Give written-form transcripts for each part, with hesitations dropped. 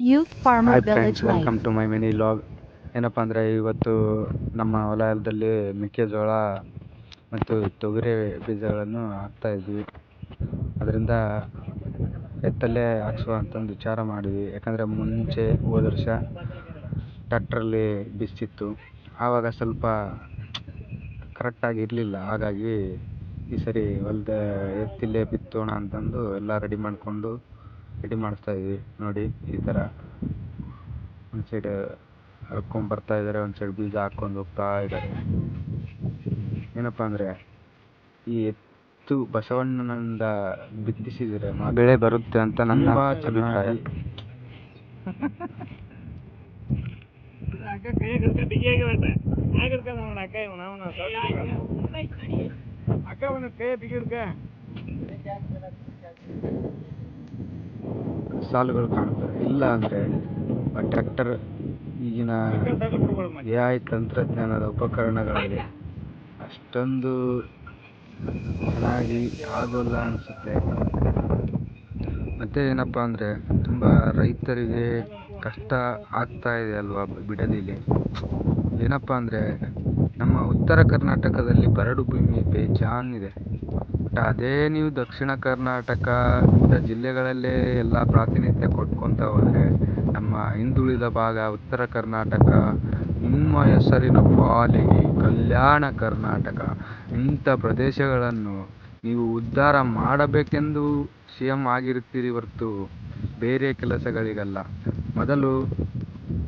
Youth Farmer hi Village friends, welcome Life. To my mini vlog. ಏನಪ್ಪ ಅಂದರೆ ಇವತ್ತು ನಮ್ಮ ಹೊಲದಲ್ಲಿ ಮೆಕ್ಕೆಜೋಳ ಮತ್ತು ತೊಗರಿ ಬೀಜಗಳನ್ನು ಹಾಕ್ತಾಯಿದ್ವಿ. ಅದರಿಂದ ಎತ್ತಲ್ಲೇ ಹಾಕ್ಸುವ ಅಂತಂದು ವಿಚಾರ ಮಾಡಿದ್ವಿ. ಯಾಕಂದರೆ ಮುಂಚೆ ಹೋದ ವರ್ಷ ಟ್ರ್ಯಾಕ್ಟ್ರಲ್ಲಿ ಬಿಚ್ಚಿತ್ತು, ಆವಾಗ ಸ್ವಲ್ಪ ಕರೆಕ್ಟಾಗಿ ಇರಲಿಲ್ಲ. ಹಾಗಾಗಿ ಈ ಸರಿ ಹೊಲ್ದ ಎತ್ತಿಲ್ಲೇ ಬಿತ್ತೋಣ ಅಂತಂದು ಎಲ್ಲ ರೆಡಿ ಮಾಡಿಸ್ತಾಯಿದ್ವಿ. ನೋಡಿ, ಈ ಥರ ಒಂದು ಸೈಡ್ ಹರ್ಕೊಂಬರ್ತಾ ಇದ್ದಾರೆ, ಒಂದು ಸೈಡ್ ಬೀಜ ಹಾಕ್ಕೊಂಡು ಹೋಗ್ತಾ ಇದ್ದಾರೆ. ಏನಪ್ಪ ಅಂದರೆ ಈ ಎತ್ತು ಬಸವಣ್ಣನಿಂದ ಬಿತ್ತಿಸಿದರೆ ಬೆಳೆ ಬರುತ್ತೆ ಅಂತ ನನ್ನ ಅಭಿಪ್ರಾಯ. ಸಾಲುಗಳು ಕಾಣ್ತವೆ. ಇಲ್ಲ ಅಂದರೆ ಟ್ರ್ಯಾಕ್ಟರ್ ಈಗಿನ AI ತಂತ್ರಜ್ಞಾನದ ಉಪಕರಣಗಳಲ್ಲಿ ಅಷ್ಟೊಂದು ಚೆನ್ನಾಗಿ ಆಗೋಲ್ಲ ಅನಿಸುತ್ತೆ. ಮತ್ತು ಏನಪ್ಪ ಅಂದರೆ ತುಂಬ ರೈತರಿಗೆ ಕಷ್ಟ ಆಗ್ತಾ ಇದೆ ಅಲ್ವಾ ಬಿಡದಿಲಿ. ಏನಪ್ಪ ಅಂದರೆ ನಮ್ಮ ಉತ್ತರ ಕರ್ನಾಟಕದಲ್ಲಿ ಬರಡು ಭೂಮಿ ಬೇಜಾನಿದೆ. ಬಟ್ ಅದೇ ನೀವು ದಕ್ಷಿಣ ಕರ್ನಾಟಕ ಜಿಲ್ಲೆಗಳಲ್ಲೇ ಎಲ್ಲ ಪ್ರಾತಿನಿಧ್ಯ ಕೊಟ್ಕೊತ ಹೋದರೆ ನಮ್ಮ ಹಿಂದುಳಿದ ಭಾಗ ಉತ್ತರ ಕರ್ನಾಟಕ, ನಿಮ್ಮ ಹೆಸರಿನ ಪಾಲಿಗೆ ಕಲ್ಯಾಣ ಕರ್ನಾಟಕ, ಇಂಥ ಪ್ರದೇಶಗಳನ್ನು ನೀವು ಉದ್ಧಾರ ಮಾಡಬೇಕೆಂದು CM ಆಗಿರುತ್ತೀರಿ ಹೊರತು ಬೇರೆ ಕೆಲಸಗಳಿಗಲ್ಲ. ಮೊದಲು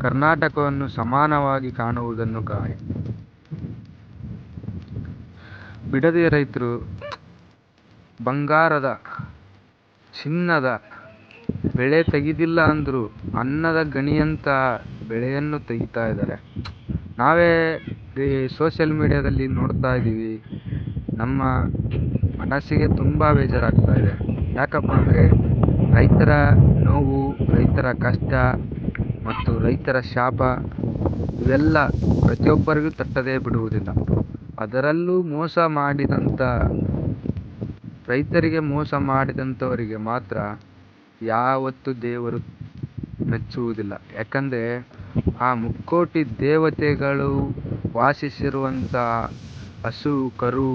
ಕರ್ನಾಟಕವನ್ನು ಸಮಾನವಾಗಿ ಕಾಣುವುದನ್ನು ಕಾಣಿ. ಬಿಡದಿ ರೈತರು ಬಂಗಾರದ, ಚಿನ್ನದ ಬೆಳೆ ತೆಗೆದಿಲ್ಲ ಅಂದರೂ ಅನ್ನದ ಗಣಿಯಂಥ ಬೆಳೆಯನ್ನು ತೆಗಿತಾ ಇದ್ದಾರೆ. ನಾವೇ ಸೋಷಿಯಲ್ ಮೀಡಿಯಾದಲ್ಲಿ ನೋಡ್ತಾ ಇದ್ದೀವಿ. ನಮ್ಮ ಮನಸ್ಸಿಗೆ ತುಂಬ ಬೇಜಾರಾಗ್ತಾ ಇದೆ. ಯಾಕಪ್ಪ ಅಂದರೆ ರೈತರ ನೋವು, ರೈತರ ಕಷ್ಟ ಮತ್ತು ರೈತರ ಶಾಪ ಇವೆಲ್ಲ ಪ್ರತಿಯೊಬ್ಬರಿಗೂ ತಟ್ಟದೇ ಬಿಡುವುದಿಲ್ಲ. ಅದರಲ್ಲೂ ರೈತರಿಗೆ ಮೋಸ ಮಾಡಿದಂಥವರಿಗೆ ಮಾತ್ರ ಯಾವತ್ತೂ ದೇವರು ಮೆಚ್ಚುವುದಿಲ್ಲ. ಯಾಕಂದರೆ ಆ ಮುಕ್ಕೋಟಿ ದೇವತೆಗಳು ವಾಸಿಸಿರುವಂಥ ಹಸು, ಕರು,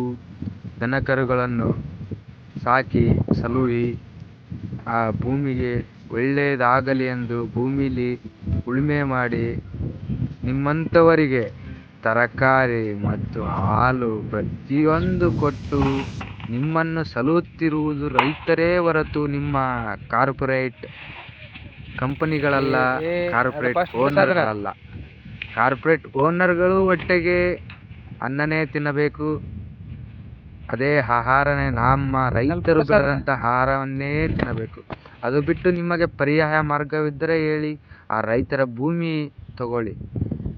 ದನಕರುಗಳನ್ನು ಸಾಕಿ ಸಲುಹಿ ಆ ಭೂಮಿಗೆ ಒಳ್ಳೆಯದಾಗಲಿ ಎಂದು ಭೂಮಿಲಿ ಉಳುಮೆ ಮಾಡಿ ನಿಮ್ಮಂಥವರಿಗೆ ತರಕಾರಿ ಮತ್ತು ಹಾಲು ಪ್ರತಿಯೊಂದು ಕೊಟ್ಟು ನಿಮ್ಮನ್ನು ಸಲಹುತ್ತಿರುವುದು ರೈತರೇ ಹೊರತು ನಿಮ್ಮ ಕಾರ್ಪೊರೇಟ್ ಕಂಪನಿಗಳಲ್ಲ, ಕಾರ್ಪೊರೇಟ್ ಓನರ್ಗಳಲ್ಲ. ಕಾರ್ಪೊರೇಟ್ ಓನರ್ಗಳು ಹೊಟ್ಟೆಗೆ ಅನ್ನನೇ ತಿನ್ನಬೇಕು, ಅದೇ ಆಹಾರನೇ ನಮ್ಮ ರೈತರು ಬೆಳೆದಂಥ ಆಹಾರವನ್ನೇ ತಿನ್ನಬೇಕು. ಅದು ಬಿಟ್ಟು ನಿಮಗೆ ಪರ್ಯಾಯ ಮಾರ್ಗವಿದ್ದರೆ ಹೇಳಿ, ಆ ರೈತರ ಭೂಮಿ ತಗೊಳ್ಳಿ.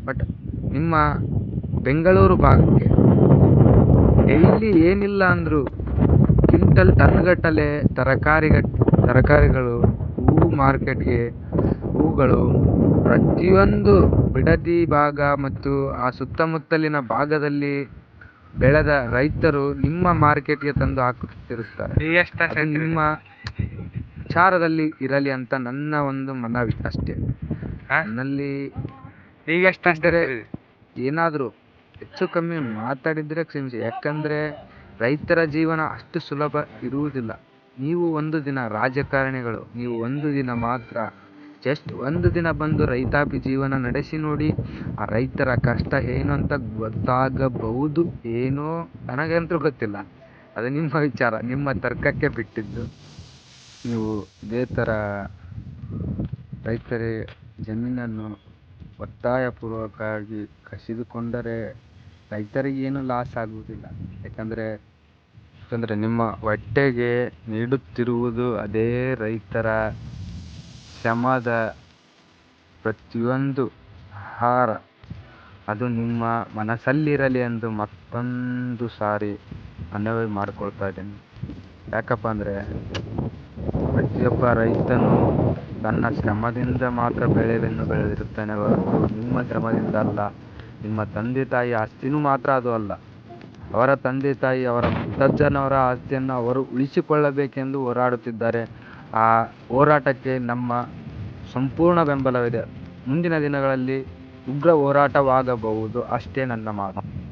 ಬಟ್ ನಿಮ್ಮ ಬೆಂಗಳೂರು ಭಾಗಕ್ಕೆ ಡೈಲಿ ಏನಿಲ್ಲ ಅಂದರೂ ಕ್ವಿಂಟಲ್ ಟನ್ಗಟ್ಟಲೆ ತರಕಾರಿಗಳು, ಹೂಗಳು ಪ್ರತಿಯೊಂದು ಬಿಡದಿ ಭಾಗ ಮತ್ತು ಆ ಸುತ್ತಮುತ್ತಲಿನ ಭಾಗದಲ್ಲಿ ಬೆಳೆದ ರೈತರು ನಿಮ್ಮ ಮಾರ್ಕೆಟ್ಗೆ ತಂದು ಹಾಕುತ್ತಿರುತ್ತಾರೆ. ನಿಮ್ಮ ವಿಚಾರದಲ್ಲಿ ಇರಲಿ ಅಂತ ನನ್ನ ಒಂದು ಮನವಿ ಅಷ್ಟೇ. ನನ್ನಲ್ಲಿ ಏನಾದರೂ ಹೆಚ್ಚು ಕಮ್ಮಿ ಮಾತಾಡಿದರೆ ಕ್ಷಮಿಸಿ. ಯಾಕಂದರೆ ರೈತರ ಜೀವನ ಅಷ್ಟು ಸುಲಭ ಇರುವುದಿಲ್ಲ. ನೀವು ಒಂದು ದಿನ ರಾಜಕಾರಣಿಗಳು, ನೀವು ಒಂದು ದಿನ ಮಾತ್ರ ಜಸ್ಟ್ ಒಂದು ದಿನ ಬಂದು ರೈತಾಪಿ ಜೀವನ ನಡೆಸಿ ನೋಡಿ. ಆ ರೈತರ ಕಷ್ಟ ಏನು ಅಂತ ಗೊತ್ತಾಗಬಹುದು. ಏನೋ ನನಗಂತೂ ಗೊತ್ತಿಲ್ಲ, ಅದು ನಿಮ್ಮ ವಿಚಾರ, ನಿಮ್ಮ ತರ್ಕಕ್ಕೆ ಬಿಟ್ಟಿದ್ದು. ನೀವು ಇದೇ ಥರ ರೈತರ ಜಮೀನನ್ನು ಒತ್ತಾಯಪೂರ್ವಕವಾಗಿ ಕಸಿದುಕೊಂಡರೆ ರೈತರಿಗೇನು ಲಾಸ್ ಆಗುವುದಿಲ್ಲ. ಯಾಕಂದರೆ ನಿಮ್ಮ ಹೊಟ್ಟೆಗೆ ನೀಡುತ್ತಿರುವುದು ಅದೇ ರೈತರ ಶ್ರಮದ ಪ್ರತಿಯೊಂದು ಆಹಾರ. ಅದು ನಿಮ್ಮ ಮನಸ್ಸಲ್ಲಿರಲಿ ಎಂದು ಮತ್ತೊಂದು ಸಾರಿ ಮನವಿ ಮಾಡಿಕೊಳ್ತಾ ಇದ್ದೇನೆ. ಯಾಕಪ್ಪ ಅಂದರೆ ಪ್ರತಿಯೊಬ್ಬ ರೈತನು ತನ್ನ ಶ್ರಮದಿಂದ ಮಾತ್ರ ಬೆಳೆಯನ್ನು ಬೆಳೆದಿರುತ್ತಾನೆ ಹೊರತು ನಿಮ್ಮ ಶ್ರಮದಿಂದ ಅಲ್ಲ. ನಿಮ್ಮ ತಂದೆ ತಾಯಿ ಆಸ್ತಿನೂ ಮಾತ್ರ ಅದು ಅಲ್ಲ. ಅವರ ತಂದೆ ತಾಯಿ, ಅವರ ಮುತ್ತಜ್ಜನವರ ಆಸ್ತಿಯನ್ನು ಅವರು ಉಳಿಸಿಕೊಳ್ಳಬೇಕೆಂದು ಹೋರಾಡುತ್ತಿದ್ದಾರೆ. ಆ ಹೋರಾಟಕ್ಕೆ ನಮ್ಮ ಸಂಪೂರ್ಣ ಬೆಂಬಲವಿದೆ. ಮುಂದಿನ ದಿನಗಳಲ್ಲಿ ಉಗ್ರ ಹೋರಾಟವಾಗಬಹುದು ಅಷ್ಟೇ ನನ್ನ ಮಾತು.